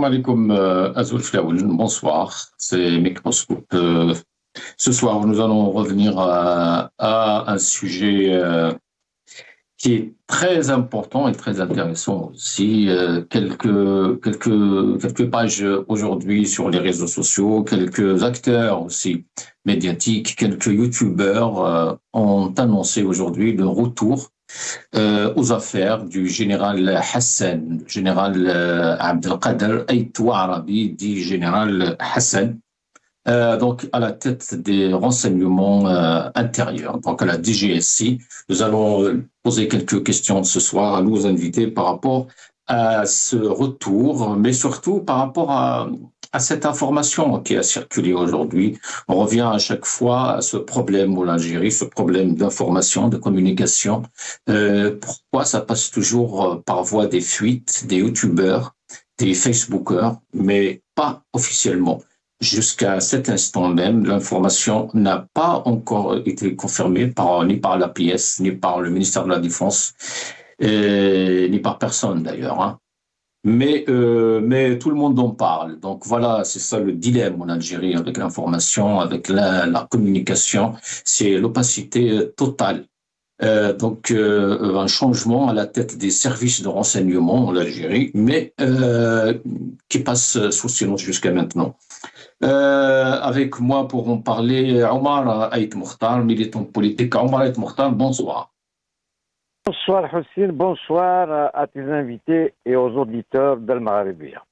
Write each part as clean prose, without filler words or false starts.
Salam alaikum, Azul Flaoul, bonsoir, c'est Microscope. Ce soir, nous allons revenir à un sujet qui est très important et très intéressant aussi. Quelques pages aujourd'hui sur les réseaux sociaux, quelques acteurs aussi médiatiques, quelques youtubeurs ont annoncé aujourd'hui le retour aux affaires du général Hassan, général Abdelkader Aïtou Arabi, dit général Hassan, donc à la tête des renseignements intérieurs, donc à la DGSI. Nous allons poser quelques questions ce soir à nos invités par rapport à ce retour, mais surtout par rapport à cette information qui a circulé aujourd'hui. On revient à chaque fois à ce problème en Algérie, ce problème d'information, de communication. Pourquoi ça passe toujours par voie des fuites, des youtubeurs, des facebookers, mais pas officiellement. Jusqu'à cet instant même, l'information n'a pas encore été confirmée ni par l'APS, ni par le ministère de la Défense, ni par personne d'ailleurs. Hein. Mais tout le monde en parle. Donc voilà, c'est ça le dilemme en Algérie avec l'information, avec la communication, c'est l'opacité totale. Un changement à la tête des services de renseignement en Algérie, mais qui passe sous silence jusqu'à maintenant. Avec moi pour en parler, Omar Aït Mokhtar, militant politique. Omar Aït Mokhtar, bonsoir. Bonsoir Hussein, bonsoir à tes invités et aux auditeurs d'Al Maghribia.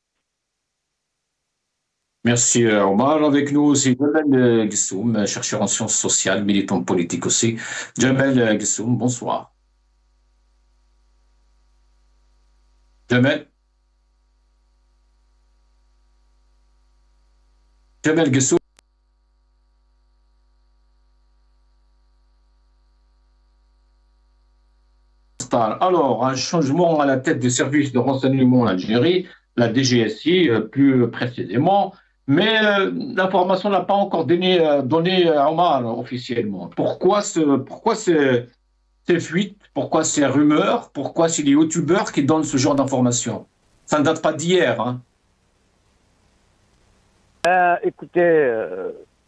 Merci Omar. Avec nous aussi Jamel Gissoum, chercheur en sciences sociales, militant politique aussi. Jamel Gissoum, bonsoir. Jamel Gissoum. Alors, un changement à la tête des services de renseignement en Algérie, la DGSI plus précisément, mais l'information n'a pas encore donné à Omar officiellement. Pourquoi ces fuites, pourquoi ces rumeurs, pourquoi c'est les youtubeurs qui donnent ce genre d'informations? Ça ne date pas d'hier. Hein. Écoutez,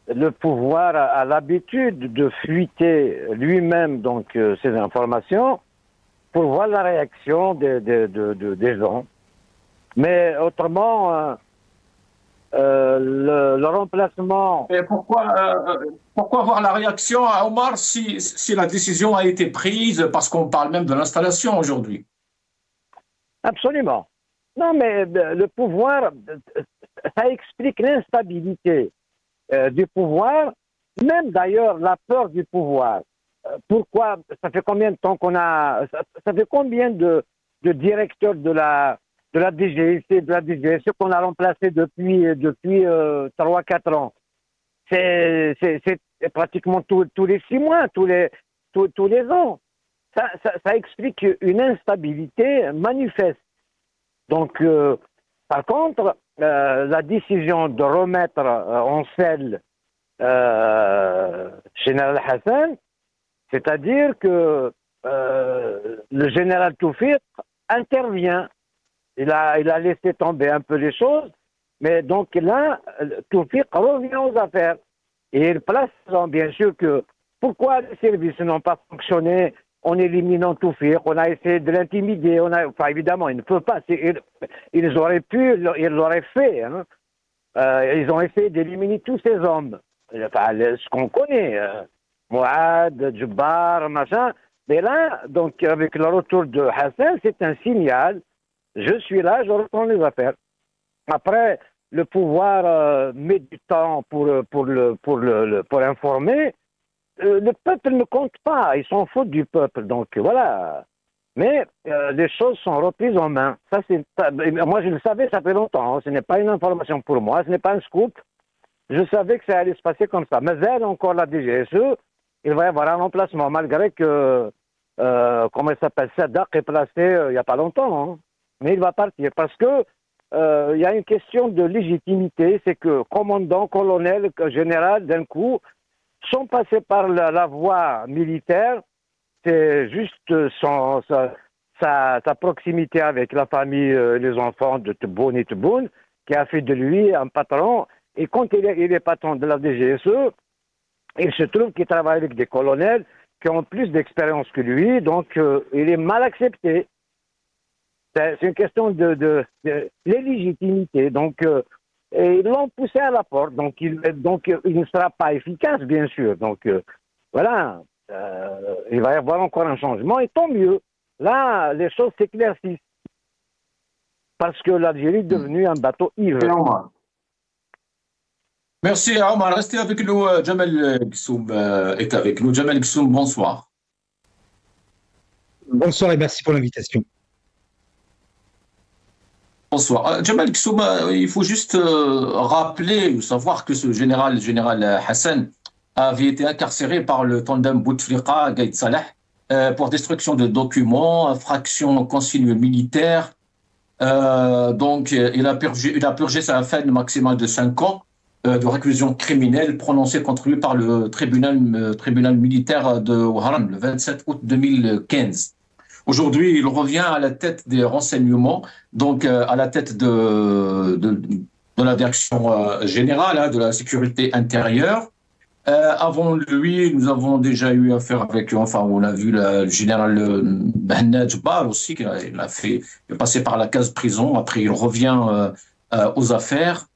le pouvoir a l'habitude de fuiter lui-même ces informations pour voir la réaction des gens. Mais autrement, le remplacement... Et pourquoi voir la réaction à Omar si la décision a été prise, parce qu'on parle même de l'installation aujourd'hui? Absolument. Non, mais le pouvoir, ça explique l'instabilité du pouvoir, même d'ailleurs la peur du pouvoir. Pourquoi? Ça fait combien de temps qu'on a... Ça fait combien de directeurs de la DGSI, de la DGSI qu'on a remplacé depuis 3-4 ans? C'est pratiquement tous les 6 mois, tous les ans. Ça explique une instabilité manifeste. Donc, par contre, la décision de remettre en selle général Hassan, c'est-à-dire que le général Toufik intervient. Il a laissé tomber un peu les choses, mais donc là, Toufik revient aux affaires. Et il place, bien sûr, que pourquoi les services n'ont pas fonctionné en éliminant Toufik, on a essayé de l'intimider, enfin évidemment, il ne peut pas, ils auraient pu, ils l'auraient fait. Hein. Ils ont essayé d'éliminer tous ces hommes, enfin, ce qu'on connaît. Mouad, Djibbar, machin. Mais là, donc, avec le retour de Hassan, c'est un signal. Je suis là, je reprends les affaires. Après, le pouvoir met du temps pour informer. Le peuple ne compte pas, ils s'en foutent du peuple. Donc, voilà. Mais les choses sont reprises en main. Moi, je le savais, ça fait longtemps. Hein. Ce n'est pas une information pour moi, ce n'est pas un scoop. Je savais que ça allait se passer comme ça. Mais elle, encore la DGSE, il va y avoir un remplacement, malgré que, comment il s'appelle, Sadak est placé il n'y a pas longtemps. Hein. Mais il va partir parce que il y a une question de légitimité, c'est que commandant, colonel, général, d'un coup, sont passés par la voie militaire, c'est juste sa proximité avec la famille, les enfants de Tebboune et Tebboune, qui a fait de lui un patron. Et quand il est patron de la DGSE, il se trouve qu'il travaille avec des colonels qui ont plus d'expérience que lui, donc il est mal accepté. C'est une question de légitimité. Donc, et ils l'ont poussé à la porte. Donc, il ne sera pas efficace, bien sûr. Donc, voilà. Il va y avoir encore un changement, et tant mieux. Là, les choses s'éclaircissent. Parce que l'Algérie est devenue un bateau ivre. Merci, Omar. Restez avec nous. Jamel Gssoum est avec nous. Jamel Gssoum, bonsoir. Bonsoir et merci pour l'invitation. Bonsoir. Jamel Gssoum, il faut juste rappeler ou savoir que ce général Hassan, avait été incarcéré par le tandem Bouteflika Gaïd Salah pour destruction de documents, infraction aux consignes militaires. Donc, il a purgé sa peine maximale de 5 ans de réclusion criminelle prononcée contre lui par le tribunal militaire de Ouaran le 27 août 2015. Aujourd'hui, il revient à la tête des renseignements, donc à la tête de la direction générale de la sécurité intérieure. Avant lui, nous avons déjà eu affaire avec, enfin, on a vu le général Behnad Jbar aussi, il est passé par la case prison, après il revient aux affaires.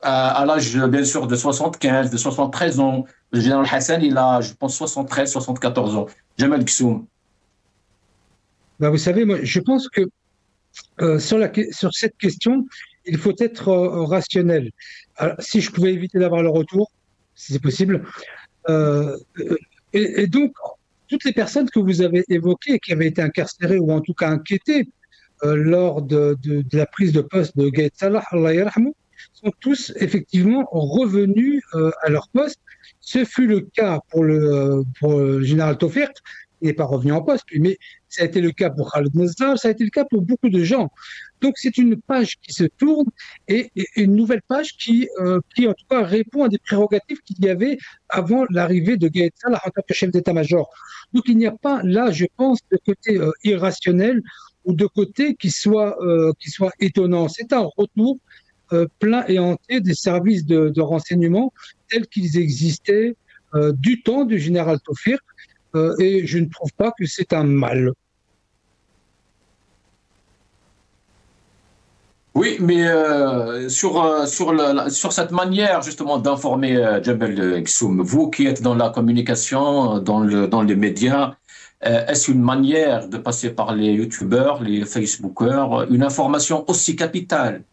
À l'âge, bien sûr, de 75, de 73 ans, le général Hassan, il a, je pense, 73, 74 ans. Jamel Gssoum. Ben, vous savez, moi, je pense que sur cette question, il faut être rationnel. Alors, si je pouvais éviter d'avoir le retour, si c'est possible. Et donc, toutes les personnes que vous avez évoquées, qui avaient été incarcérées ou en tout cas inquiétées lors de la prise de poste de Gaïd Salah, Allah yarhamou, sont tous effectivement revenus à leur poste. Ce fut le cas pour le général Tawfiq, il n'est pas revenu en poste, mais ça a été le cas pour Khaled Nasrallah, ça a été le cas pour beaucoup de gens. Donc c'est une page qui se tourne et une nouvelle page qui en tout cas répond à des prérogatives qu'il y avait avant l'arrivée de Gaïd Salah en tant que chef d'état-major. Donc il n'y a pas là, je pense, de côté irrationnel ou de côté qui soit étonnant. C'est un retour plein et entier des services de renseignement tels qu'ils existaient du temps du général Tawfiq. Et je ne trouve pas que c'est un mal. Oui, mais sur cette manière justement d'informer Jamel Gssoum, vous qui êtes dans la communication, dans les médias, est-ce une manière de passer par les youtubeurs, les facebookers, une information aussi capitale?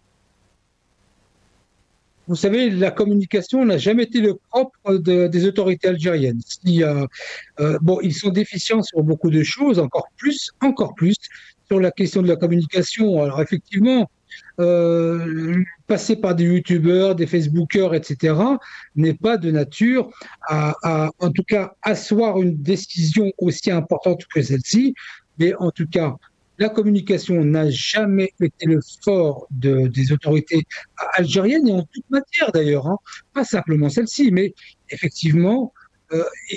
Vous savez, la communication n'a jamais été le propre des autorités algériennes. Bon, ils sont déficients sur beaucoup de choses, encore plus sur la question de la communication. Alors effectivement, passer par des youtubeurs, des facebookers, etc., n'est pas de nature à, en tout cas, asseoir une décision aussi importante que celle-ci. Mais en tout cas, la communication n'a jamais été le fort des autorités algériennes et en toute matière d'ailleurs, hein. Pas simplement celle-ci, mais effectivement,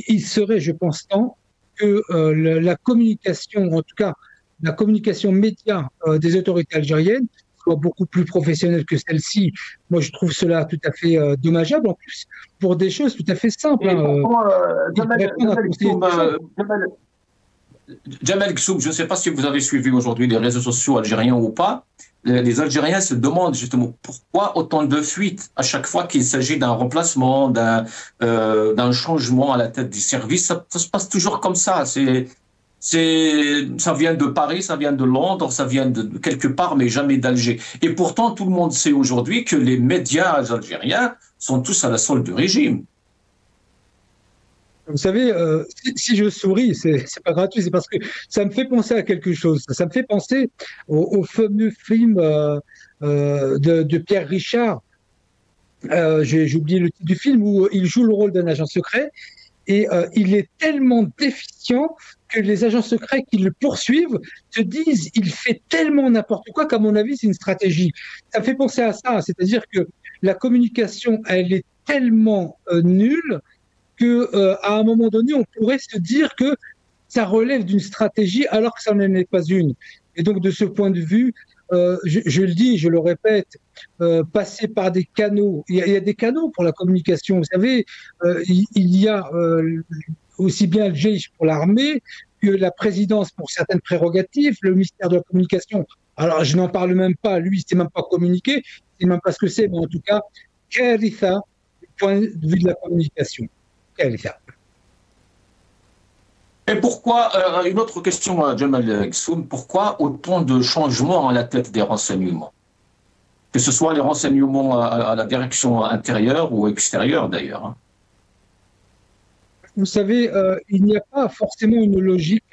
il serait, je pense, temps que la communication, en tout cas la communication média des autorités algériennes, soit beaucoup plus professionnelle que celle-ci. Moi, je trouve cela tout à fait dommageable, en plus, pour des choses tout à fait simples. Jamel Gssoum, je ne sais pas si vous avez suivi aujourd'hui les réseaux sociaux algériens ou pas. Les Algériens se demandent justement pourquoi autant de fuites à chaque fois qu'il s'agit d'un remplacement, d'un changement à la tête du service. Ça se passe toujours comme ça. Ça vient de Paris, ça vient de Londres, ça vient de quelque part, mais jamais d'Alger. Et pourtant, tout le monde sait aujourd'hui que les médias algériens sont tous à la solde du régime. Vous savez, si je souris, c'est pas gratuit, c'est parce que ça me fait penser à quelque chose. Ça me fait penser au fameux film de Pierre Richard. J'ai oublié le titre du film où il joue le rôle d'un agent secret et il est tellement déficient que les agents secrets qui le poursuivent se disent il fait tellement n'importe quoi qu'à mon avis c'est une stratégie. Ça me fait penser à ça, c'est-à-dire que la communication elle est tellement nulle qu'à un moment donné, on pourrait se dire que ça relève d'une stratégie alors que ça n'en est pas une. Et donc, de ce point de vue, je le dis, je le répète, passer par des canaux. Il y a des canaux pour la communication. Vous savez, il y a aussi bien le GIGN pour l'armée que la présidence pour certaines prérogatives, le ministère de la Communication. Alors, je n'en parle même pas. Lui, il ne sait même pas communiquer. Il ne sait même pas ce que c'est. Mais en tout cas, Karitha, du point de vue de la communication. Karitha. Et pourquoi, une autre question, Jamal Ghsoum, pourquoi autant de changements à la tête des renseignements? Que ce soit les renseignements à la direction intérieure ou extérieure d'ailleurs. Hein. Vous savez, il n'y a pas forcément une logique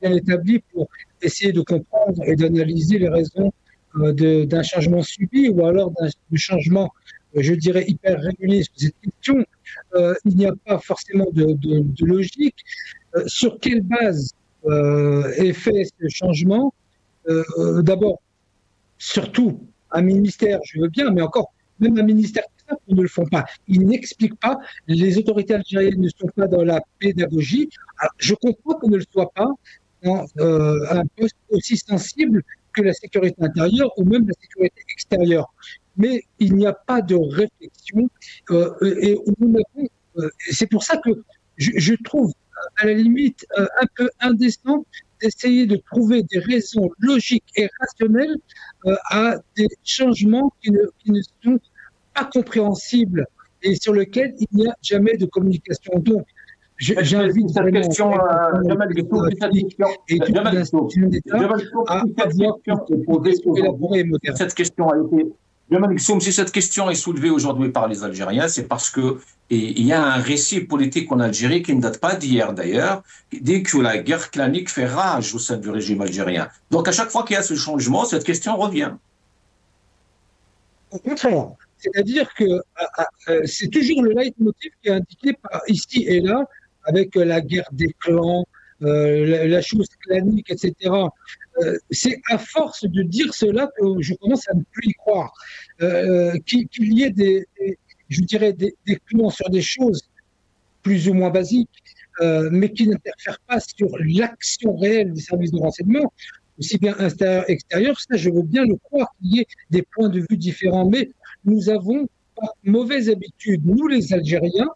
bien établie pour essayer de comprendre et d'analyser les raisons d'un changement subi ou alors d'un changement, je dirais, hyper régulier sur cette question. Il n'y a pas forcément de logique. Sur quelle base est fait ce changement? D'abord, surtout, un ministère, je veux bien, mais encore, même un ministère ils ne le font pas. Ils n'expliquent pas. Les autorités algériennes ne sont pas dans la pédagogie. Alors, je comprends qu'on ne le soit pas dans un poste aussi sensible que la sécurité intérieure ou même la sécurité extérieure. Mais il n'y a pas de réflexion. Et c'est pour ça que je trouve, à la limite, un peu indécent d'essayer de trouver des raisons logiques et rationnelles à des changements qui ne sont pas compréhensible et sur lequel il n'y a jamais de communication. Donc, j'invite cette question, Jamal Ghsoum, cette question a été, Jamal Ghsoum, si cette question est soulevée aujourd'hui par les Algériens, c'est parce que il y a un récit politique en Algérie qui ne date pas d'hier d'ailleurs, qui dit que la guerre clanique fait rage au sein du régime algérien. Donc, à chaque fois qu'il y a ce changement, cette question revient. Au contraire. C'est-à-dire que c'est toujours le leitmotiv qui est indiqué ici et là, avec la guerre des clans, la chose clanique, etc. C'est à force de dire cela que je commence à ne plus y croire. Qu'il y ait je dirais, des clans sur des choses plus ou moins basiques, mais qui n'interfèrent pas sur l'action réelle des services de renseignement, aussi bien extérieur, ça je veux bien le croire qu'il y ait des points de vue différents, mais nous avons par mauvaise habitude, nous les Algériens,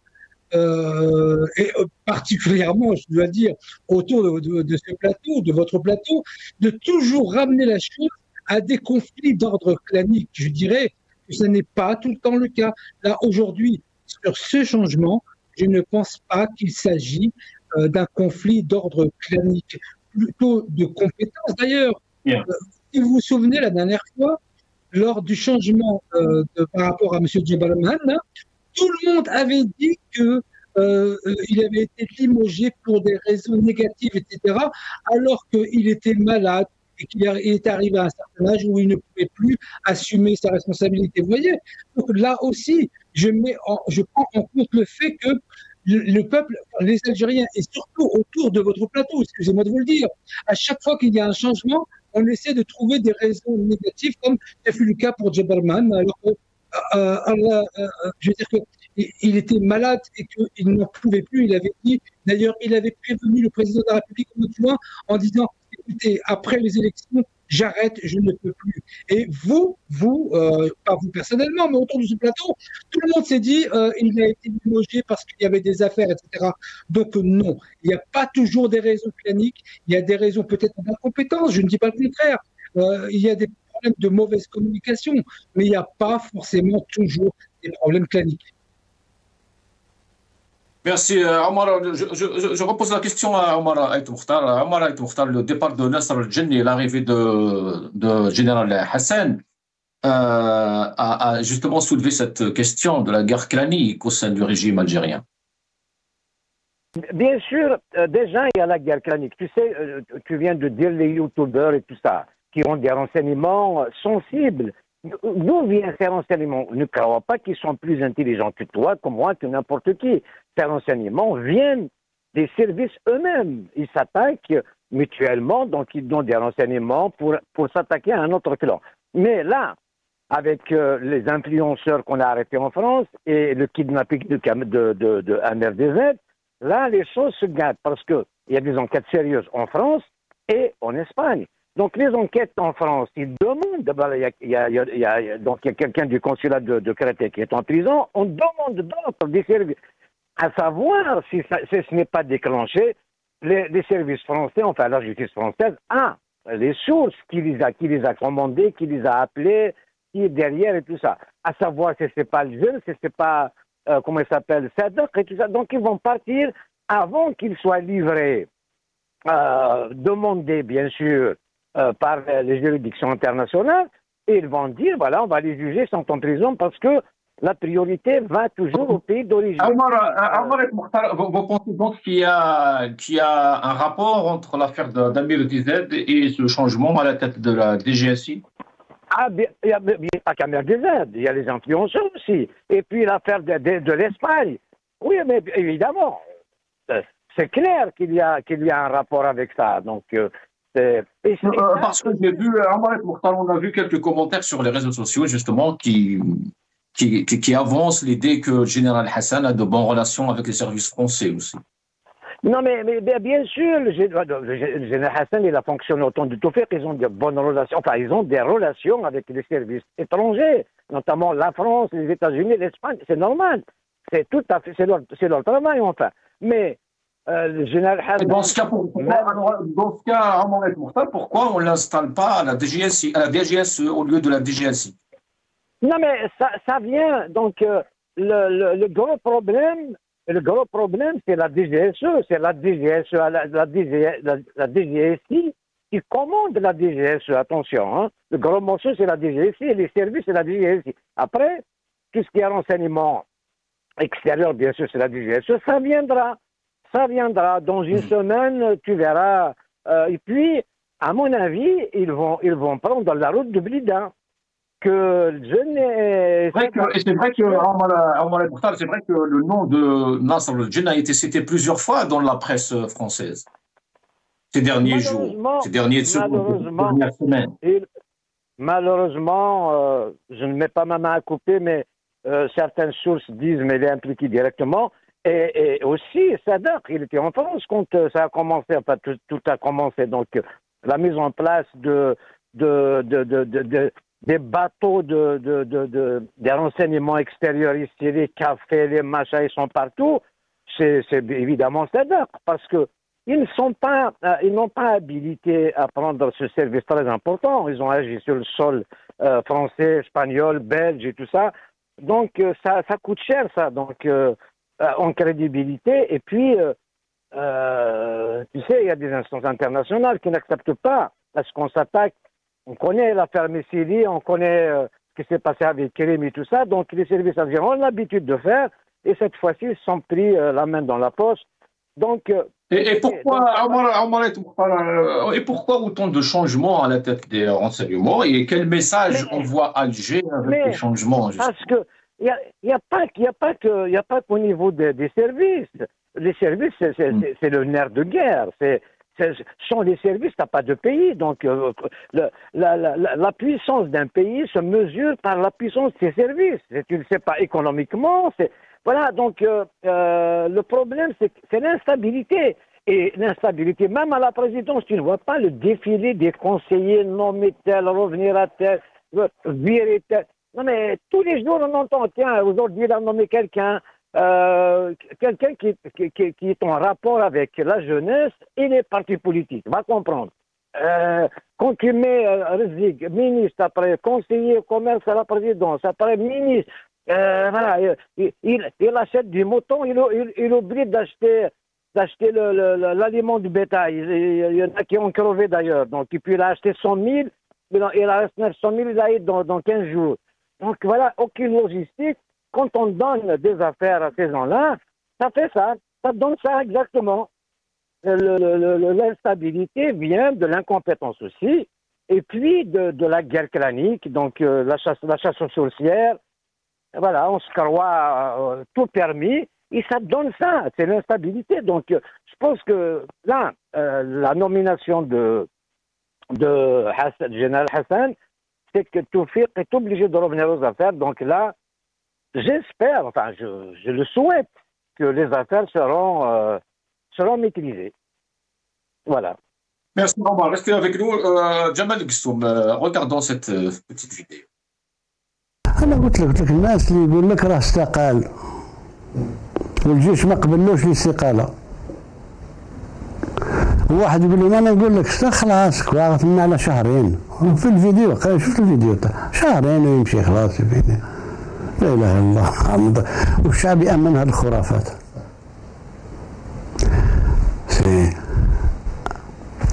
et particulièrement, je dois dire, autour de ce plateau, de votre plateau, de toujours ramener la chose à des conflits d'ordre clanique. Je dirais que ce n'est pas tout le temps le cas. Là, aujourd'hui, sur ce changement, je ne pense pas qu'il s'agit d'un conflit d'ordre clanique, plutôt de compétences. D'ailleurs, si vous vous souvenez, la dernière fois, lors du changement par rapport à M. Djebalman, tout le monde avait dit qu'il avait été limogé pour des raisons négatives, etc., alors qu'il était malade et qu'il est arrivé à un certain âge où il ne pouvait plus assumer sa responsabilité. Vous voyez? Donc là aussi, je prends en compte le fait que le peuple, les Algériens, et surtout autour de votre plateau, excusez-moi de vous le dire, à chaque fois qu'il y a un changement, on essaie de trouver des raisons négatives, comme ce fut le cas pour Djebalman, alors que, je veux dire qu'il était malade et qu'il n'en pouvait plus. Il avait dit, d'ailleurs, il avait prévenu le président de la République au mois de juin en disant, écoutez, après les élections, j'arrête, je ne peux plus. Et vous, pas vous personnellement, mais autour de ce plateau, tout le monde s'est dit il a été limogé parce qu'il y avait des affaires, etc. Donc non, il n'y a pas toujours des raisons claniques, il y a des raisons peut-être d'incompétence, je ne dis pas le contraire. Il y a des problèmes de mauvaise communication, mais il n'y a pas forcément toujours des problèmes claniques. Merci, Omar. Je repose la question à Omar Ait Mokhtar. Omar Ait Mokhtar, le départ de Nasser al-Jenni et l'arrivée de Général Hassan a justement soulevé cette question de la guerre clanique au sein du régime algérien. Bien sûr, déjà, il y a la guerre clanique. Tu sais, tu viens de dire les youtubeurs et tout ça, qui ont des renseignements sensibles. D'où viennent ces renseignements? Ne crois pas qu'ils sont plus intelligents que toi, que moi, que n'importe qui. Ces renseignements viennent des services eux-mêmes. Ils s'attaquent mutuellement, donc ils donnent des renseignements pour s'attaquer à un autre clan. Mais là, avec les influenceurs qu'on a arrêtés en France et le kidnapping de MRDZ, là, les choses se gâtent parce qu'il y a des enquêtes sérieuses en France et en Espagne. Donc les enquêtes en France, ils demandent, donc il y a quelqu'un du consulat de Créteil qui est en prison, on demande d'autres des services, à savoir si ce n'est pas déclenché, les services français, enfin la justice française, les sources qui les a commandées, qui les a appelées, qui est derrière et tout ça. À savoir si c'est pas le jeune, si c'est pas, comment il s'appelle, Sadak et tout ça. Donc ils vont partir avant qu'ils soient livrés, demandés bien sûr par les juridictions internationales, et ils vont dire, voilà, on va les juger, sont en prison parce que la priorité va toujours au pays d'origine. Vous pensez donc qu'il y a un rapport entre l'affaire d'Amir DZ et ce changement à la tête de la DGSI? Il n'y a pas qu'Amir DZ, il y a les influenceurs aussi. Et puis l'affaire de l'Espagne. Oui, mais évidemment, c'est clair qu'il y a un rapport avec ça. Donc, parce que j'ai vu, on a vu quelques commentaires sur les réseaux sociaux, justement, qui avancent l'idée que le général Hassan a de bonnes relations avec les services français aussi. Non, mais bien sûr, le général Hassan, il a fonctionné autant de tout faire qu'ils ont de bonnes relations. Enfin, ils ont des relations avec les services étrangers, notamment la France, les États-Unis, l'Espagne. C'est normal. C'est tout à fait, c'est leur travail, enfin. Mais le général Hassan. Dans ce cas, pourquoi on ne l'installe pas à la DGSE au lieu de la DGSI? Non, mais ça vient. Donc, le gros problème. Le gros problème, c'est la DGSE, c'est la DGSI qui commande la DGSE, attention. Hein. Le gros morceau, c'est la DGSI et les services, c'est la DGSI. Après, tout ce qui est renseignement extérieur, bien sûr, c'est la DGSE, ça viendra. Ça viendra. Dans une semaine, tu verras. Et puis, à mon avis, ils vont prendre la route de Blida. Que je n'ai. C'est vrai que le nom de Nasser el-Jinn a été cité plusieurs fois dans la presse française ces derniers jours, ces dernières semaines. Malheureusement, je ne mets pas ma main à couper, mais certaines sources disent mais il est impliqué directement. Et aussi, Sadak, il était en France quand ça a commencé, enfin tout a commencé. Donc la mise en place des bateaux des renseignements extérieurs ici, les cafés, les machins, ils sont partout. C'est évidemment Sadak, parce que ils n'ont pas habilité à prendre ce service très important. Ils ont agi sur le sol français, espagnol, belge et tout ça. Donc ça coûte cher, ça. Donc en crédibilité. Et puis tu sais, il y a des instances internationales qui n'acceptent pas à ce qu'on s'attaque. On connaît l'affaire Messili, on connaît ce qui s'est passé avec Kérim et tout ça. Donc, les services algériens ont l'habitude de faire. Et cette fois-ci, ils se sont pris la main dans la poche. Donc, et pourquoi autant de changements à la tête des renseignements et quel message envoie Alger avec les changements? Parce que il n'y a pas qu'au niveau des services. Les services, c'est le nerf de guerre. Sans les services, tu n'as pas de pays. Donc, la puissance d'un pays se mesure par la puissance de ses services. Tu ne le sais pas économiquement. Voilà, donc le problème, c'est l'instabilité. Et l'instabilité, même à la présidence, tu ne vois pas le défilé des conseillers nommer tel, revenir à tel, virer tel. Non, mais tous les jours, on entend, tiens, aujourd'hui, il a nommé quelqu'un. Quelqu'un qui est en rapport avec la jeunesse et les partis politiques, va comprendre. Quand tu mets Rizig, ministre, après conseiller au commerce à la présidence, après ministre, voilà, il achète du mouton, il oublie d'acheter l'aliment du bétail. Il y en a qui ont crevé d'ailleurs. Donc, et puis il a acheté 100 000, il reste 900 000, il a eu dans 15 jours. Donc voilà, aucune logistique. Quand on donne des affaires à ces gens-là, ça fait ça. Ça donne ça exactement. L'instabilité vient de l'incompétence aussi, et puis de la guerre clanique, donc la chasse aux sorcières. Voilà, on se croit tout permis, et ça donne ça. C'est l'instabilité. Donc, je pense que là, la nomination de général Hassan, c'est que Toufiq est obligé de revenir aux affaires. Donc là, j'espère, enfin, je le souhaite, que les affaires seront maîtrisées. Voilà. Merci Omar, restez avec nous. Jamal Gsoum, regardons cette petite vidéo. انا قلت لك الناس اللي يقول لك راه استقال والجيش ما قبلوش الاستقاله، واحد يقول لي انا نقول لك خلاص وقفنا على شهرين في الفيديو، شفت الفيديو شهرين ويمشي خلاص الفيديو. لا اله الا الله. والشعب يامن هذه الخرافات.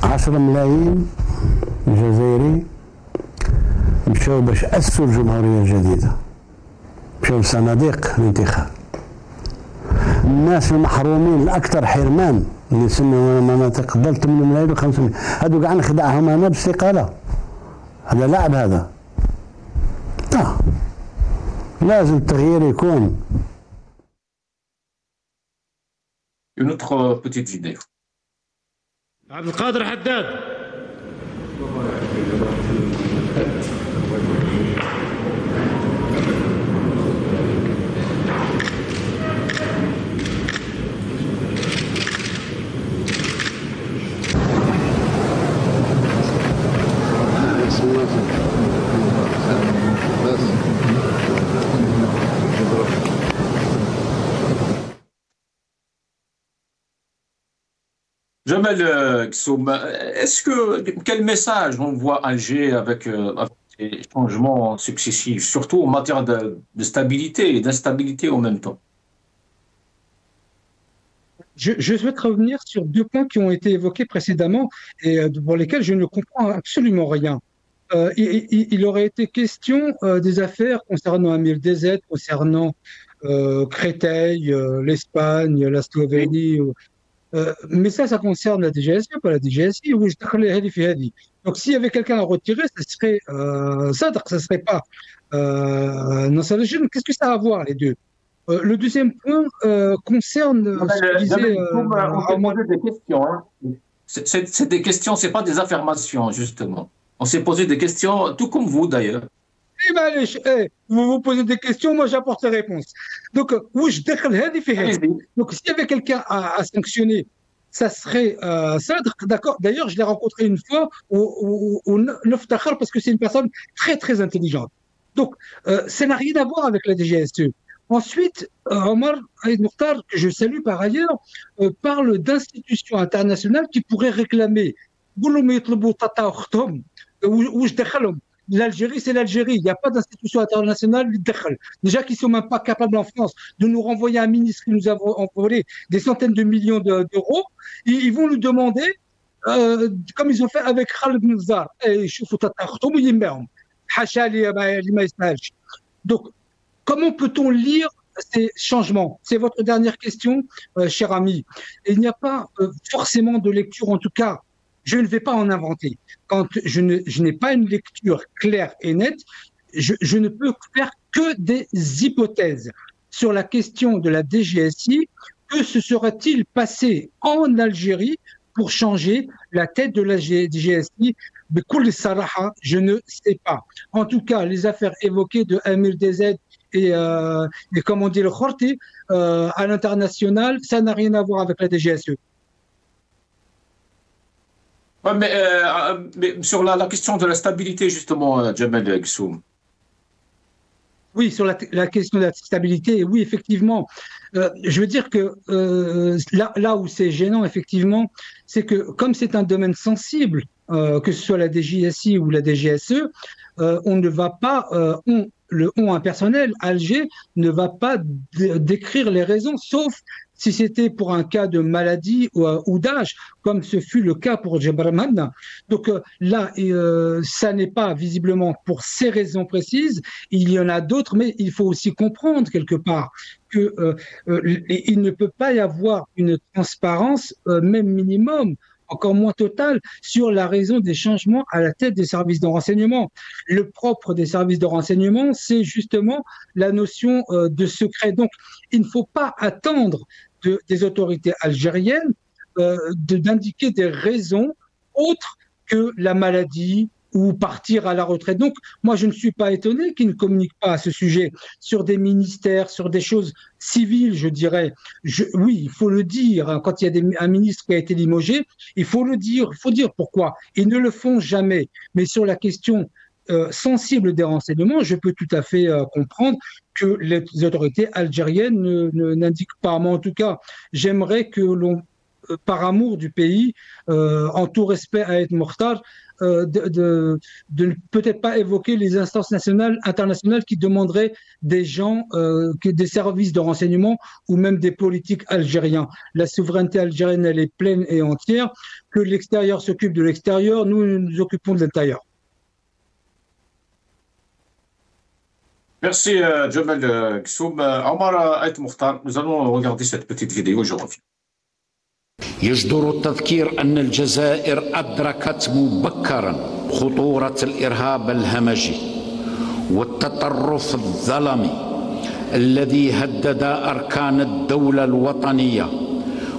10 ملايين جزائري مشاو باش اسسوا الجمهوريه الجديده، مشاو لصناديق الانتخاب. الناس المحرومين الاكثر حرمان اللي سنوا مناطق قبل 8 ملايين و500 هذو كاع نخدعهم انا باستقاله. هذا لعب هذا. لازم التغيير يكون. Une autre petite vidéo. عبد القادر حداد. Jamal Gsoum, quel message envoie Alger avec les changements successifs, surtout en matière de stabilité et d'instabilité en même temps? Je souhaite revenir sur deux points qui ont été évoqués précédemment et pour lesquels je ne comprends absolument rien. Il aurait été question des affaires concernant Amir DZ, concernant Créteil, l'Espagne, la Slovénie. Mais ça concerne la DGSI, pas la DGSI. Donc, s'il y avait quelqu'un à retirer, ce serait Sadr, ce ne serait pas Nasser al-Jinn. Qu'est-ce que ça a à voir, les deux? Le deuxième point concerne ce que disait. On s'est posé des questions. Hein. C'est des questions, ce n'est pas des affirmations, justement. On s'est posé des questions, tout comme vous d'ailleurs. Vous vous posez des questions, moi j'apporte les réponses. Donc, s'il y avait quelqu'un à sanctionner, ça serait Sadr, d'accord. D'ailleurs, je l'ai rencontré une fois au Neftakhar parce que c'est une personne très très intelligente. Donc, ça n'a rien à voir avec la DGSE. Ensuite, Omar Aïd Mokhtar, que je salue par ailleurs, parle d'institutions internationales qui pourraient réclamer. L'Algérie, c'est l'Algérie. Il n'y a pas d'institution internationale. Déjà qu'ils ne sont même pas capables en France de nous renvoyer un ministre qui nous a envolé des centaines de millions d'euros. Ils vont nous demander, comme ils ont fait avec Khaled Nizar, donc, comment peut-on lire ces changements? C'est votre dernière question, cher ami. Il n'y a pas forcément de lecture, en tout cas, je ne vais pas en inventer. Quand je n'ai pas une lecture claire et nette, je ne peux faire que des hypothèses sur la question de la DGSI. Que se serait-il passé en Algérie pour changer la tête de la DGSI? Je ne sais pas. En tout cas, les affaires évoquées de Amir DZ et comme on dit le Khorti à l'international, ça n'a rien à voir avec la DGSE. Ouais, mais sur la question de la stabilité, justement, Jamal Gsoum. Oui, sur la question de la stabilité, oui, effectivement. Je veux dire que là où c'est gênant, effectivement, c'est que comme c'est un domaine sensible, que ce soit la DGSI ou la DGSE, on ne va pas, le impersonnel, Alger, ne va pas décrire les raisons, sauf si c'était pour un cas de maladie ou d'âge, comme ce fut le cas pour Djebraman. Donc là, ça n'est pas visiblement pour ces raisons précises. Il y en a d'autres, mais il faut aussi comprendre quelque part que il ne peut pas y avoir une transparence, même minimum, encore moins totale, sur la raison des changements à la tête des services de renseignement. Le propre des services de renseignement, c'est justement la notion de secret. Donc, il ne faut pas attendre des autorités algériennes d'indiquer des raisons autres que la maladie, ou partir à la retraite. Donc, moi, je ne suis pas étonné qu'ils ne communiquent pas à ce sujet sur des ministères, sur des choses civiles, je dirais. Oui, il faut le dire. Hein, quand il y a un ministre qui a été limogé, il faut le dire. Il faut dire pourquoi. Ils ne le font jamais. Mais sur la question sensible des renseignements, je peux tout à fait comprendre que les autorités algériennes n'indiquent pas. Mais en tout cas, j'aimerais que l'on, par amour du pays, en tout respect à Aït Mokhtar, de ne peut-être pas évoquer les instances internationales qui demanderaient des gens, des services de renseignement ou même des politiques algériens. La souveraineté algérienne, elle est pleine et entière. Que l'extérieur s'occupe de l'extérieur, nous nous occupons de l'intérieur. Merci, Jamal Kssoum. Omar Aït Mokhtar, nous allons regarder cette petite vidéo, je reviens. يجدر التذكير أن الجزائر أدركت مبكرا خطورة الإرهاب الهمجي والتطرف الظلمي الذي هدد أركان الدولة الوطنية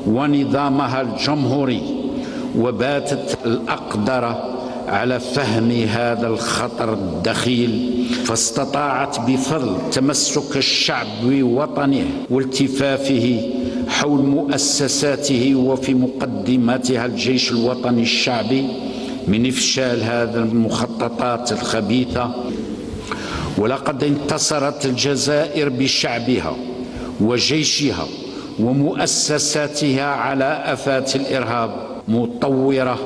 ونظامها الجمهوري، وباتت الأقدر على فهم هذا الخطر الدخيل، فاستطاعت بفضل تمسك الشعب بوطنه والتفافه حول مؤسساته وفي مقدمتها الجيش الوطني الشعبي من إفشال هذه المخططات الخبيثة. ولقد انتصرت الجزائر بشعبها وجيشها ومؤسساتها على آفات الإرهاب، مطورة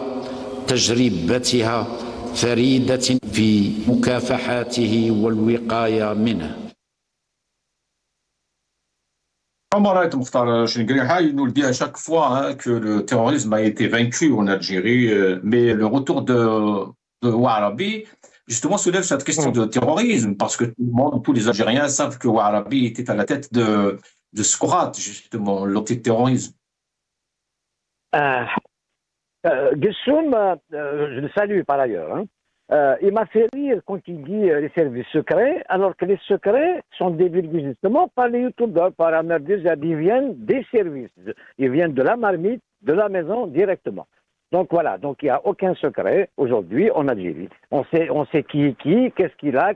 تجربتها فريدة في مكافحاته والوقاية منه. Omar Aït Mokhtar Chengrihai, il nous le dit à chaque fois que le terrorisme a été vaincu en Algérie, mais le retour de Ouarabi, justement, soulève cette question de terrorisme, parce que tout le monde, tous les Algériens savent que Ouarabi était à la tête de Skourat, justement, l'antiterrorisme. Gissoum, je le salue par ailleurs. Il m'a fait rire quand il dit les services secrets, alors que les secrets sont divulgués justement par les youtubeurs, par Ahmed, ils viennent des services, ils viennent de la marmite, de la maison directement. Donc voilà, donc il n'y a aucun secret aujourd'hui en Algérie. On sait qui est qui, qu'est-ce qu'il a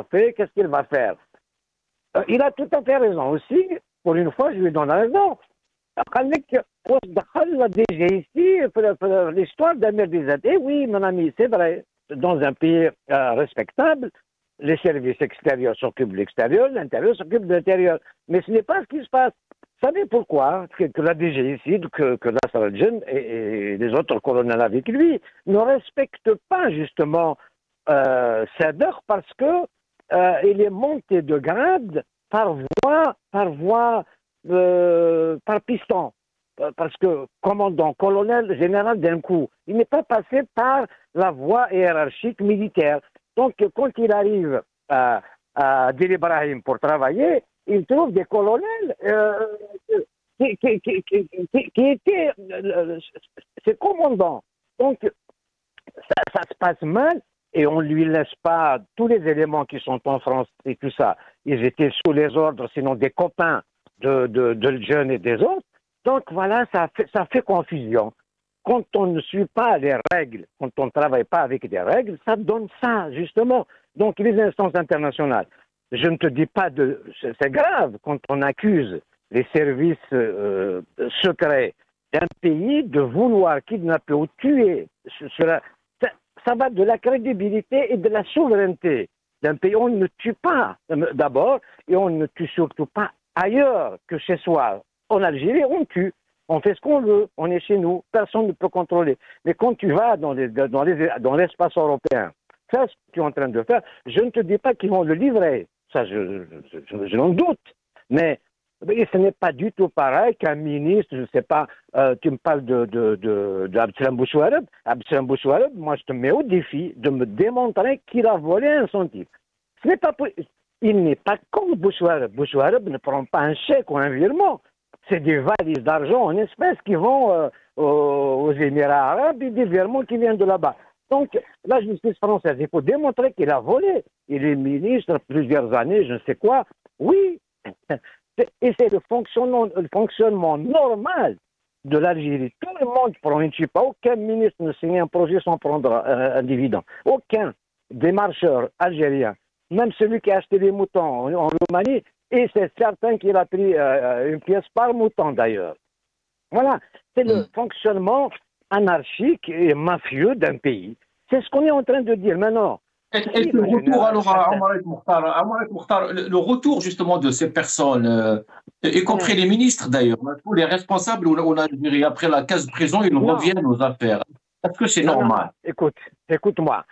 fait, qu'est-ce qu'il va faire. Il a tout à fait raison aussi, pour une fois je lui donne raison. La DGIC, l'histoire d'Amir Dizadeh, oui mon ami, c'est vrai. Dans un pays respectable, les services extérieurs s'occupent de l'extérieur, l'intérieur s'occupe de l'intérieur. Mais ce n'est pas ce qui se passe. Vous savez pourquoi que la DGIC, que Nasser al-Jinn et les autres colonels avec lui ne respectent pas justement Sader parce que il est monté de grade par piston. Parce que commandant, colonel, général d'un coup, il n'est pas passé par la voie hiérarchique militaire. Donc, quand il arrive à Dil Ibrahim pour travailler, il trouve des colonels qui étaient ses commandants. Donc, ça se passe mal et on ne lui laisse pas tous les éléments qui sont en France et tout ça. Ils étaient sous les ordres, sinon des copains de jeunes et des autres. Donc voilà, ça fait confusion. Quand on ne suit pas les règles, quand on ne travaille pas avec des règles, ça donne ça, justement. Donc les instances internationales, je ne te dis pas c'est grave quand on accuse les services secrets d'un pays de vouloir kidnapper ou tuer. Ça va de la crédibilité et de la souveraineté d'un pays. On ne tue pas d'abord et on ne tue surtout pas ailleurs que chez soi. En Algérie, on tue, on fait ce qu'on veut, on est chez nous, personne ne peut contrôler. Mais quand tu vas dans l'espace européen, ça, ce que tu es en train de faire, je ne te dis pas qu'ils vont le livrer, ça je n'en doute, mais ce n'est pas du tout pareil qu'un ministre, je ne sais pas, tu me parles d'Abdeslam Bouchouareb. Abdeslam Bouchouareb, moi je te mets au défi de me démontrer qu'il a volé un centime. Ce n'est pas il n'est pas con, Bouchouareb. Bouchouareb ne prend pas un chèque ou un virement. C'est des valises d'argent en espèces qui vont aux Émirats arabes et des virements qui viennent de là-bas. Donc, la justice française, il faut démontrer qu'il a volé. Il est ministre plusieurs années, je ne sais quoi. Oui, et c'est le fonctionnement normal de l'Algérie. Tout le monde prend une chipa. Aucun ministre ne signe un projet sans prendre un dividende. Aucun des marcheurs algériens, même celui qui a acheté des moutons en Roumanie, et c'est certain qu'il a pris une pièce par mouton d'ailleurs. Voilà, c'est le fonctionnement anarchique et mafieux d'un pays. C'est ce qu'on est en train de dire maintenant. Et le retour, alors, à Mokhtar, le retour justement de ces personnes, y compris les ministres d'ailleurs, tous les responsables, on a, après la case prison, ils reviennent aux affaires. Est-ce que c'est normal? Écoute-moi.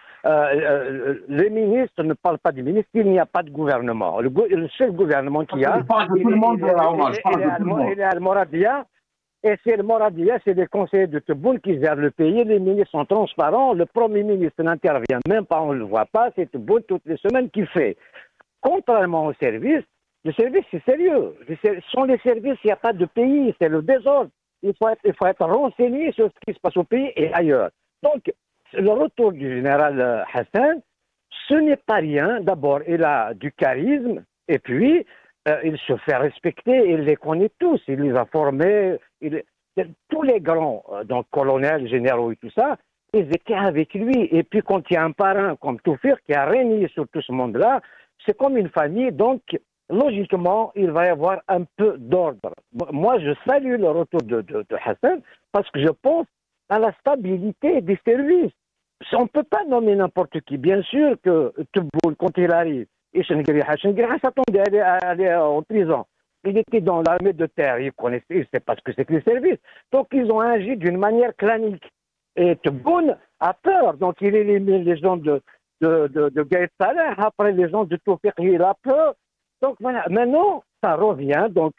Les ministres ne parlent pas du ministre, il n'y a pas de gouvernement. Le seul gouvernement qu'il y a, je parle de tout le monde, il est Al-Moradia. Et c'est le Moradia, c'est les conseillers de Tebboune qui gèrent le pays. Les ministres sont transparents. Le Premier ministre n'intervient même pas, on ne le voit pas. C'est Tebboune toutes les semaines qu'il fait. Contrairement au service, le service c'est sérieux. Sans les services, il n'y a pas de pays, c'est le désordre. Il faut être renseigné sur ce qui se passe au pays et ailleurs. Donc, le retour du général Hassan, ce n'est pas rien. D'abord, il a du charisme et puis il se fait respecter, il les connaît tous, il les a formés. Tous les grands, donc colonels, généraux et tout ça, ils étaient avec lui. Et puis quand il y a un parrain comme Toufir qui a régné sur tout ce monde-là, c'est comme une famille, donc logiquement, il va y avoir un peu d'ordre. Moi, je salue le retour de Hassan parce que je pense à la stabilité des services. On ne peut pas nommer n'importe qui. Bien sûr que Tebboune, quand il arrive, et Chengueriha s'attendait à aller en prison. Il était dans l'armée de terre, il sait pas ce que c'est que les services. Donc ils ont agi d'une manière clanique. Et Tebboune a peur, donc il élimine les gens de Gaïd Salah, après les gens de Toufik, il a peur. Donc voilà, maintenant ça revient, donc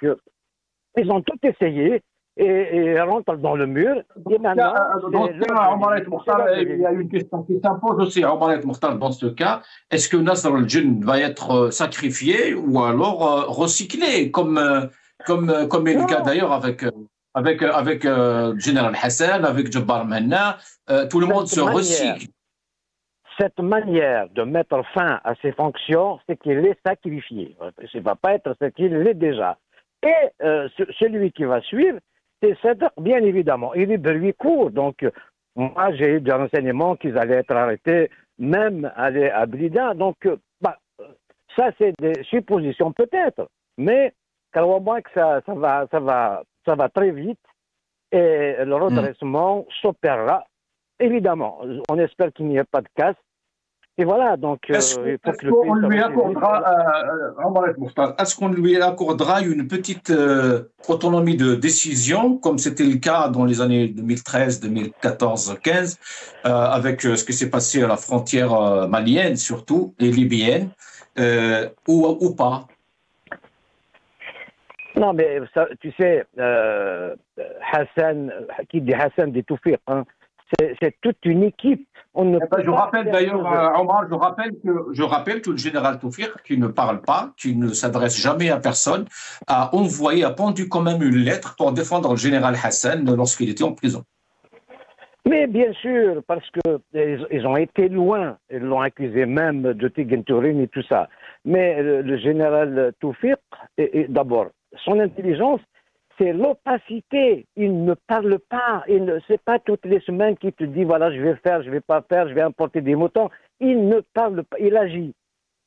ils ont tout essayé. Et rentre dans le mur. Et maintenant, dans ce cas, il y a une question qui s'impose aussi à Omar Mokhtar. Dans ce cas, est-ce que Nasr al-Jinn va être sacrifié ou alors recyclé, comme est le cas d'ailleurs avec le général Hassan, avec Jabbar Manna, tout le monde se recycle. Cette manière de mettre fin à ses fonctions, c'est qu'il est sacrifié. Il ne va pas être ce qu'il est déjà. Et celui qui va suivre, c'est Sadr, bien évidemment. Il est de lui court. Donc, moi, j'ai eu des renseignements qu'ils allaient être arrêtés, même aller à Blida. Donc, ça, c'est des suppositions peut-être. Mais, crois-moi que ça va très vite. Et le redressement s'opérera. Évidemment, on espère qu'il n'y ait pas de casse. Et voilà, donc est-ce qu'on lui accordera une petite autonomie de décision, comme c'était le cas dans les années 2013, 2014, 15, avec ce qui s'est passé à la frontière malienne surtout, et libyenne, ou pas? Non, mais ça, tu sais, Hassan, qui dit Hassan dit Toufik, hein, c'est toute une équipe. Je rappelle d'ailleurs, Omar, je rappelle que le général Toufik, qui ne parle pas, qui ne s'adresse jamais à personne, a pendu quand même une lettre pour défendre le général Hassan lorsqu'il était en prison. Mais bien sûr, parce qu'ils ont été loin. Ils l'ont accusé même de Tigentourine et tout ça. Mais le général Toufik, d'abord, son intelligence, c'est l'opacité. Il ne parle pas. C'est pas toutes les semaines qu'il te dit voilà, je vais faire, je vais pas faire, je vais importer des moutons. Il ne parle pas, il agit.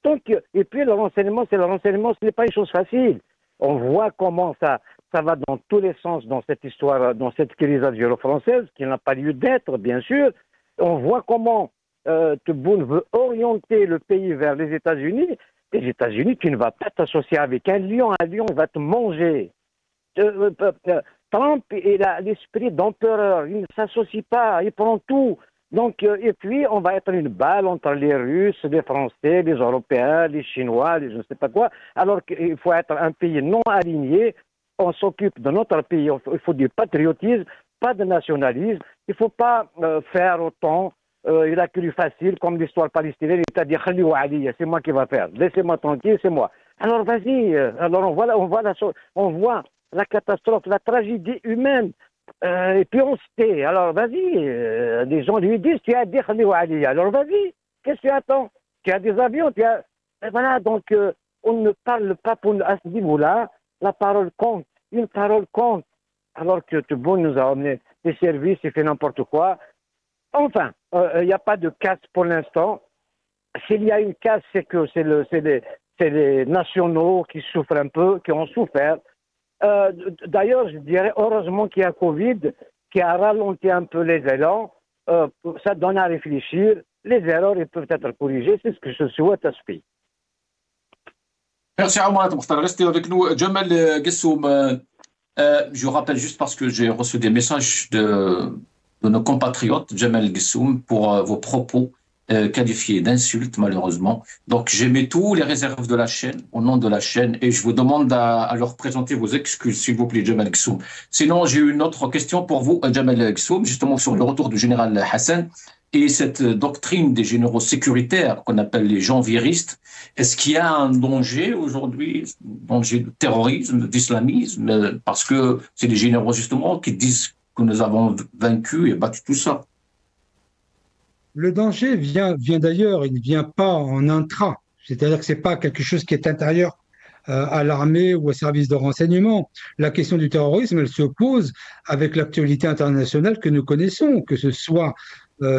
Donc, et puis le renseignement, ce n'est pas une chose facile. On voit comment ça va dans tous les sens dans cette histoire, dans cette crise algéro-française, qui n'a pas lieu d'être, bien sûr. On voit comment Tebboune veut orienter le pays vers les États-Unis. Les États-Unis, tu ne vas pas t'associer avec un lion va te manger. Trump, il a l'esprit d'empereur, il ne s'associe pas, il prend tout. Donc, et puis, on va être une balle entre les Russes, les Français, les Européens, les Chinois, les je ne sais pas quoi, alors qu'il faut être un pays non aligné. On s'occupe de notre pays, il faut du patriotisme, pas de nationalisme. Il ne faut pas faire autant. Il a cru facile, comme l'histoire palestinienne, il t'a dit c'est moi qui va faire, laissez-moi tranquille, c'est moi. Alors vas-y, alors on voit la catastrophe, la tragédie humaine, et puis on se tait. Alors vas-y, les gens lui disent tu as dit Ali, alors vas-y, qu'est-ce que tu attends? Tu as des avions, et voilà, donc on ne parle pas à ce niveau-là, la parole compte, une parole compte. alors que Tebboune nous a amené des services, il fait n'importe quoi. Enfin, il n'y a pas de casse pour l'instant. S'il y a une casse, c'est que c'est les nationaux qui souffrent un peu, qui ont souffert. D'ailleurs, je dirais heureusement qu'il y a Covid qui a ralenti un peu les élans. Ça donne à réfléchir. Les erreurs, ils peuvent être corrigées. C'est ce que je souhaite à ce pays. Merci à moi, restez avec nous. Jamal Gessoum, je rappelle juste parce que j'ai reçu des messages de nos compatriotes, Jamal Gessoum, pour vos propos qualifiés d'insultes, malheureusement. Donc, j'émets tous les réserves de la chaîne, au nom de la chaîne, et je vous demande à leur présenter vos excuses, s'il vous plaît, Jamal Gessoum. Sinon, j'ai une autre question pour vous, Jamal Gessoum, justement sur le retour du général Hassan et cette doctrine des généraux sécuritaires qu'on appelle les janvieristes. Est-ce qu'il y a un danger aujourd'hui, danger de terrorisme, d'islamisme, parce que c'est les généraux justement qui disent que nous avons vaincu et battu tout ça? Le danger vient d'ailleurs, il ne vient pas en intra, c'est-à-dire que ce n'est pas quelque chose qui est intérieur à l'armée ou au service de renseignement. La question du terrorisme, elle se pose avec l'actualité internationale que nous connaissons, que ce soit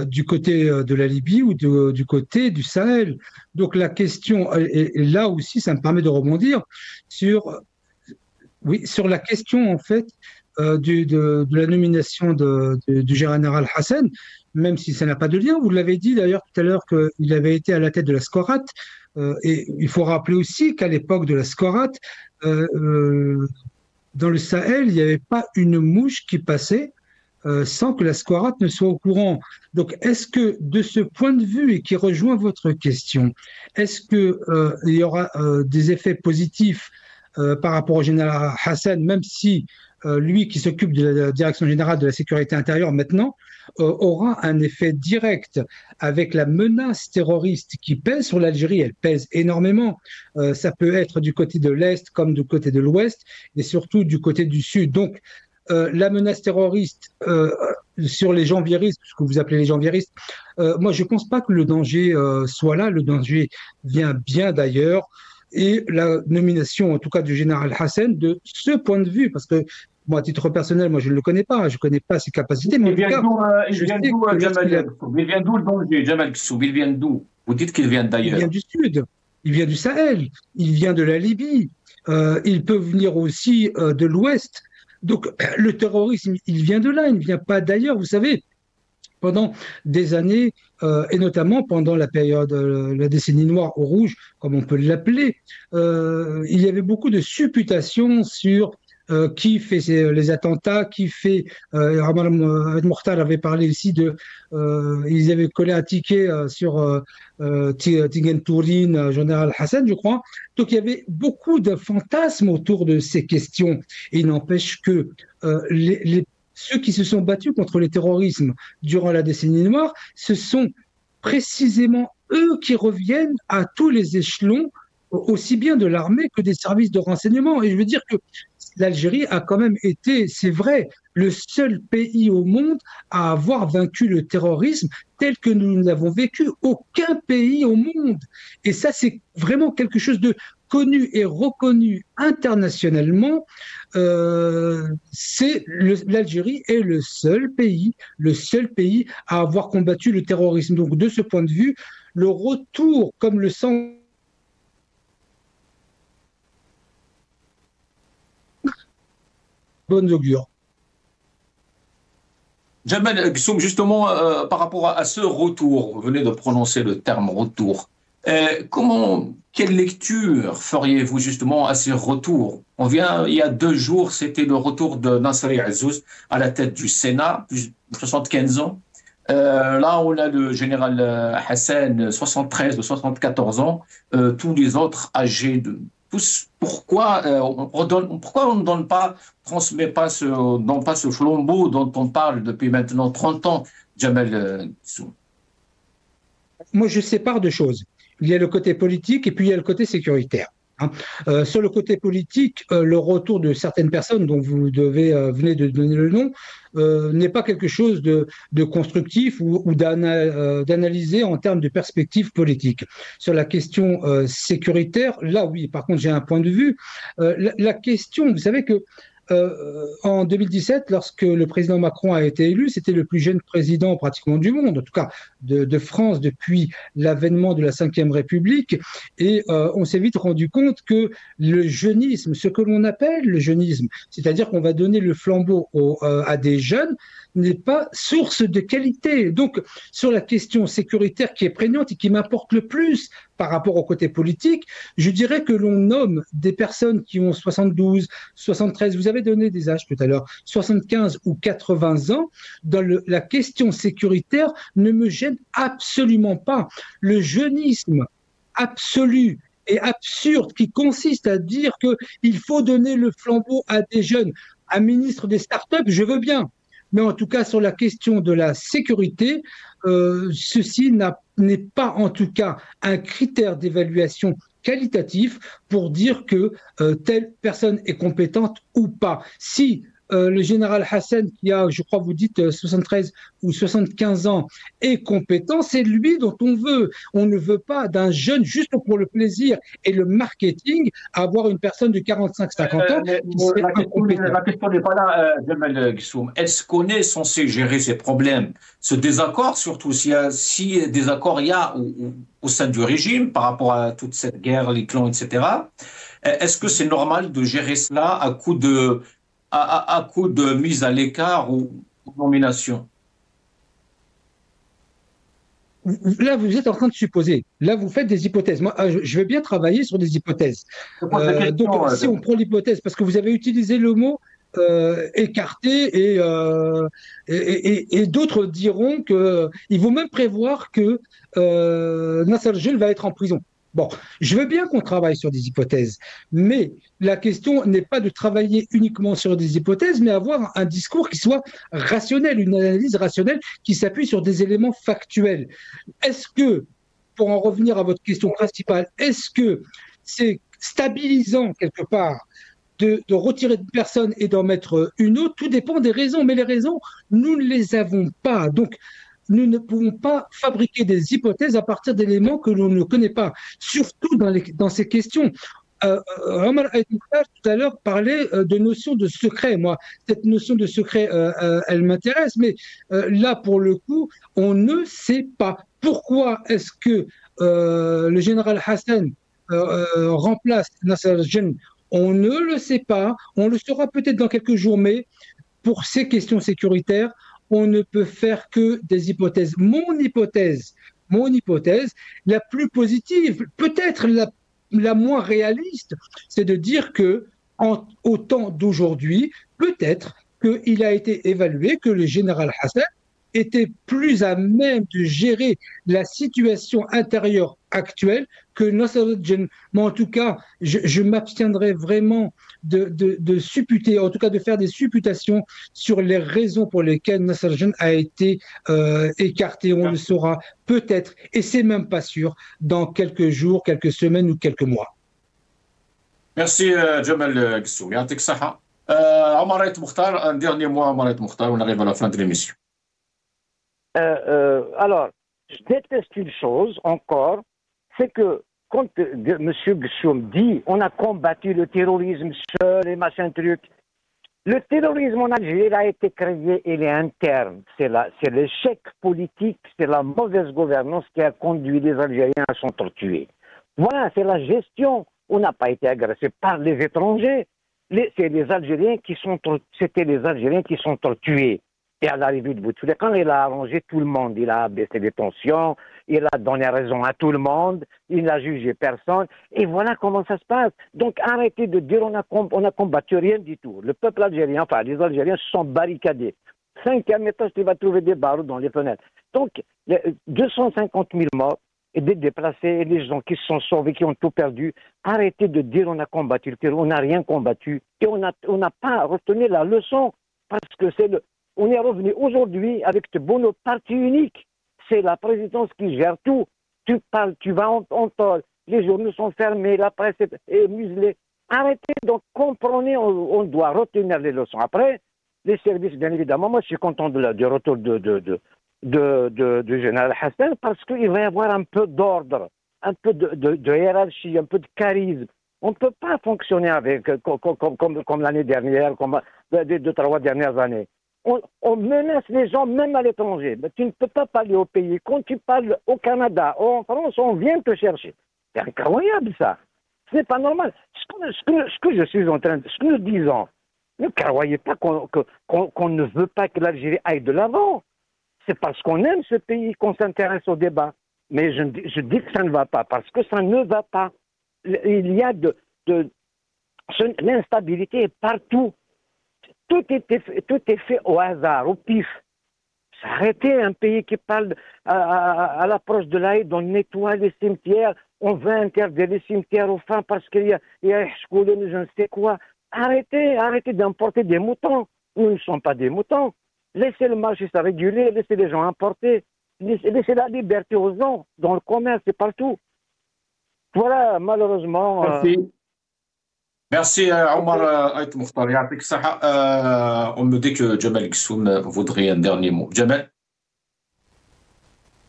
du côté de la Libye ou du côté du Sahel. Donc la question, et là aussi, ça me permet de rebondir sur la question en fait de la nomination du général Hassan, même si ça n'a pas de lien. Vous l'avez dit d'ailleurs tout à l'heure qu'il avait été à la tête de la SCORAT, et il faut rappeler aussi qu'à l'époque de la SCORAT, dans le Sahel, il n'y avait pas une mouche qui passait sans que la SCORAT ne soit au courant. Donc, est-ce que, de ce point de vue, et qui rejoint votre question, est-ce qu'il y aura des effets positifs par rapport au général Hassan, même si lui qui s'occupe de la direction générale de la sécurité intérieure maintenant, aura un effet direct avec la menace terroriste qui pèse sur l'Algérie. Elle pèse énormément. Ça peut être du côté de l'Est comme du côté de l'Ouest, et surtout du côté du Sud. Donc, la menace terroriste sur les janvieristes, ce que vous appelez les janvieristes, moi je ne pense pas que le danger soit là. Le danger vient bien d'ailleurs. Et la nomination, en tout cas, du général Hassan, de ce point de vue, parce que moi, à titre personnel, moi, je ne le connais pas, je ne connais pas ses capacités, mais il vient d'où le danger, Jamal Gessoum? Il vient d'où? Vous dites qu'il vient d'ailleurs. Il vient du Sud, il vient du Sahel, il vient de la Libye, il peut venir aussi de l'Ouest. Donc, le terrorisme, il vient de là, il ne vient pas d'ailleurs. Vous savez, pendant des années, et notamment pendant la période, la décennie noire au rouge, comme on peut l'appeler, il y avait beaucoup de supputations sur qui fait les attentats, qui fait... Mokhtar avait parlé ici de... ils avaient collé un ticket sur Tigen Tourine, général Hassan, je crois. Donc il y avait beaucoup de fantasmes autour de ces questions. Et il n'empêche que ceux qui se sont battus contre le terrorisme durant la décennie noire, ce sont précisément eux qui reviennent à tous les échelons, aussi bien de l'armée que des services de renseignement. Et je veux dire que l'Algérie a quand même été, c'est vrai, le seul pays au monde à avoir vaincu le terrorisme tel que nous n'avons vécu aucun pays au monde. Et ça, c'est vraiment quelque chose de connu et reconnu internationalement. L'Algérie est le seul pays à avoir combattu le terrorisme. Donc, de ce point de vue, le retour, comme le sent bonne augure. Jamal Gessoum, justement, par rapport à ce retour, vous venez de prononcer le terme retour, quelle lecture feriez-vous justement à ce retour? Il y a 2 jours, c'était le retour de Nasser Azzouz à la tête du Sénat, plus de 75 ans. Là, on a le général Hassan, 73 ou 74 ans, tous les autres âgés de tous. Pourquoi on ne transmet pas ce flambeau dont on parle depuis maintenant 30 ans, Jamal Gessoum? Moi, je sépare 2 choses. Il y a le côté politique et puis il y a le côté sécuritaire. Sur le côté politique, le retour de certaines personnes dont vous venez de donner le nom n'est pas quelque chose de constructif ou d'analyser en termes de perspective politique. Sur la question sécuritaire, là oui, par contre j'ai un point de vue. La question, vous savez que en 2017, lorsque le président Macron a été élu, c'était le plus jeune président pratiquement du monde, en tout cas de France depuis l'avènement de la Ve République. Et on s'est vite rendu compte que le jeunisme, ce que l'on appelle le jeunisme, c'est-à-dire qu'on va donner le flambeau à des jeunes, n'est pas source de qualité. Donc, sur la question sécuritaire qui est prégnante et qui m'importe le plus par rapport au côté politique, je dirais que l'on nomme des personnes qui ont 72, 73, vous avez donné des âges tout à l'heure, 75 ou 80 ans, dans la question sécuritaire ne me gêne absolument pas. Le jeunisme absolu et absurde qui consiste à dire qu'il faut donner le flambeau à des jeunes, un ministre des startups, je veux bien. Mais en tout cas, sur la question de la sécurité, ceci n'est pas en tout cas un critère d'évaluation qualitatif pour dire que telle personne est compétente ou pas. Si le général Hassan, qui a, je crois, vous dites 73 ou 75 ans, est compétent, c'est lui dont on veut. On ne veut pas d'un jeune juste pour le plaisir et le marketing avoir une personne de 45-50 ans qui serait incompétente. La question n'est pas là, Jamal Gissoum. Est-ce qu'on est censé gérer ces problèmes, ce désaccord, surtout si désaccord il y a au sein du régime par rapport à toute cette guerre, les clans, etc. Est-ce que c'est normal de gérer cela à coup de mise à l'écart ou nomination? Là, vous êtes en train de supposer. Là, vous faites des hypothèses. Moi, je vais bien travailler sur des hypothèses. Donc, si on prend l'hypothèse, parce que vous avez utilisé le mot écarté et d'autres diront qu'il vaut même prévoir que Nasser Jules va être en prison. Bon, je veux bien qu'on travaille sur des hypothèses, mais la question n'est pas de travailler uniquement sur des hypothèses, mais avoir un discours qui soit rationnel, une analyse rationnelle qui s'appuie sur des éléments factuels. Est-ce que, pour en revenir à votre question principale, est-ce que c'est stabilisant quelque part de retirer une personne et d'en mettre une autre? Tout dépend des raisons, mais les raisons, nous ne les avons pas. Donc, nous ne pouvons pas fabriquer des hypothèses à partir d'éléments que l'on ne connaît pas, surtout dans ces questions. Omar Aït-Moukhtar, tout à l'heure, parlait de notion de secret. Moi, cette notion de secret, elle m'intéresse, mais là, pour le coup, on ne sait pas. Pourquoi est-ce que le général Hassan remplace Nasser Jen? On ne le sait pas. On le saura peut-être dans quelques jours, mais pour ces questions sécuritaires, on ne peut faire que des hypothèses. Mon hypothèse, la plus positive, peut-être la moins réaliste, c'est de dire que au temps d'aujourd'hui, peut-être qu'il a été évalué que le général Hassan était plus à même de gérer la situation intérieure actuelle que Nasser-Jen. Mais en tout cas, je m'abstiendrai vraiment de supputer, en tout cas de faire des supputations sur les raisons pour lesquelles Nasser-Jen a été écarté. On le saura peut-être, et c'est même pas sûr, dans quelques jours, quelques semaines ou quelques mois. Merci Jamal Gissoum. Yantik Saha. Omar Aït-Moukhtar, un dernier mot, Omar Aït-Moukhtar, on arrive à la fin de l'émission. Alors, je déteste une chose encore, c'est que quand M. Gissoum dit on a combattu le terrorisme seul et machin truc, le terrorisme en Algérie a été créé, il est interne. C'est l'échec politique, c'est la mauvaise gouvernance qui a conduit les Algériens à s'entretuer. Voilà, c'est la gestion. On n'a pas été agressé par les étrangers. C'était les Algériens qui s'entretuaient. Et à l'arrivée de Bouteflika, il a arrangé tout le monde. Il a baissé les tensions, il a donné raison à tout le monde, il n'a jugé personne. Et voilà comment ça se passe. Donc arrêtez de dire on a combattu rien du tout. Le peuple algérien, enfin les Algériens se sont barricadés. 5e étage, tu vas trouver des barreaux dans les fenêtres. Donc 250 000 morts et des déplacés et des gens qui se sont sauvés, qui ont tout perdu. Arrêtez de dire on a combattu le terrorisme. On n'a rien combattu. Et on n'a pas retenu la leçon parce que on est revenu aujourd'hui avec ce bon parti unique. C'est la présidence qui gère tout. Tu parles, tu vas en tôle. Les journaux sont fermés, la presse est muselée. Arrêtez, donc comprenez, on doit retenir les leçons. Après, les services, bien évidemment, moi je suis content du retour du général Hassan parce qu'il va y avoir un peu d'ordre, un peu de hiérarchie, un peu de charisme. On ne peut pas fonctionner avec comme l'année dernière, comme les 2-3 dernières années. On menace les gens même à l'étranger. Mais tu ne peux pas parler au pays. Quand tu parles au Canada, en France, on vient te chercher. C'est incroyable ça. Ce n'est pas normal. Ce que je suis en train de... Ce que nous disons, ne croyez pas qu'on ne veut pas que l'Algérie aille de l'avant. C'est parce qu'on aime ce pays qu'on s'intéresse au débat. Mais je dis que ça ne va pas, parce que ça ne va pas. Il y a l'instabilité est partout. Tout est fait au hasard, au pif. Arrêtez un pays qui parle à l'approche de l'Aïd, on nettoie les cimetières, on veut interdire les cimetières aux femmes parce qu'il y a je ne sais quoi. Arrêtez d'importer des moutons. Nous ne sommes pas des moutons. Laissez le marché se réguler, laissez les gens importer. Laissez la liberté aux gens, dans le commerce et partout. Voilà, malheureusement... Merci Omar Ait Mokhtar, يعطيك الصحة. On me dit que Jamal Ghessoum voudrait un dernier mot. Jamal?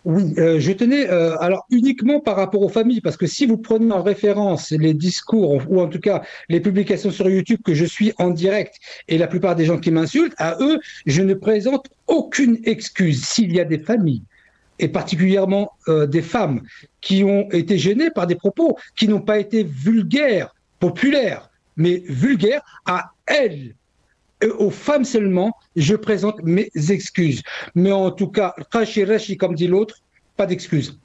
Oui, je tenais alors uniquement par rapport aux familles, parce que si vous prenez en référence les discours, ou en tout cas les publications sur YouTube que je suis en direct, et la plupart des gens qui m'insultent, à eux, je ne présente aucune excuse. S'il y a des familles, et particulièrement des femmes, qui ont été gênées par des propos qui n'ont pas été vulgaires, populaires, mais vulgaires, à elles, aux femmes seulement, je présente mes excuses. Mais en tout cas, Rachi Rachi, comme dit l'autre, pas d'excuses.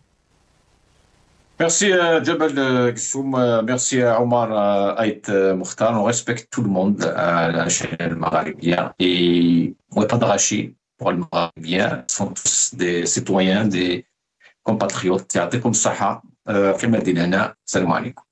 Merci Jamal Ghessoum, merci Omar Ait Mokhtar. On respecte tout le monde à la chaîne Maghrébien. Et pas de Rachi pour le Maghrébien. Ils sont tous des citoyens, des compatriotes. يعطيكم الصحة. كما دينا هنا. السلام عليكم.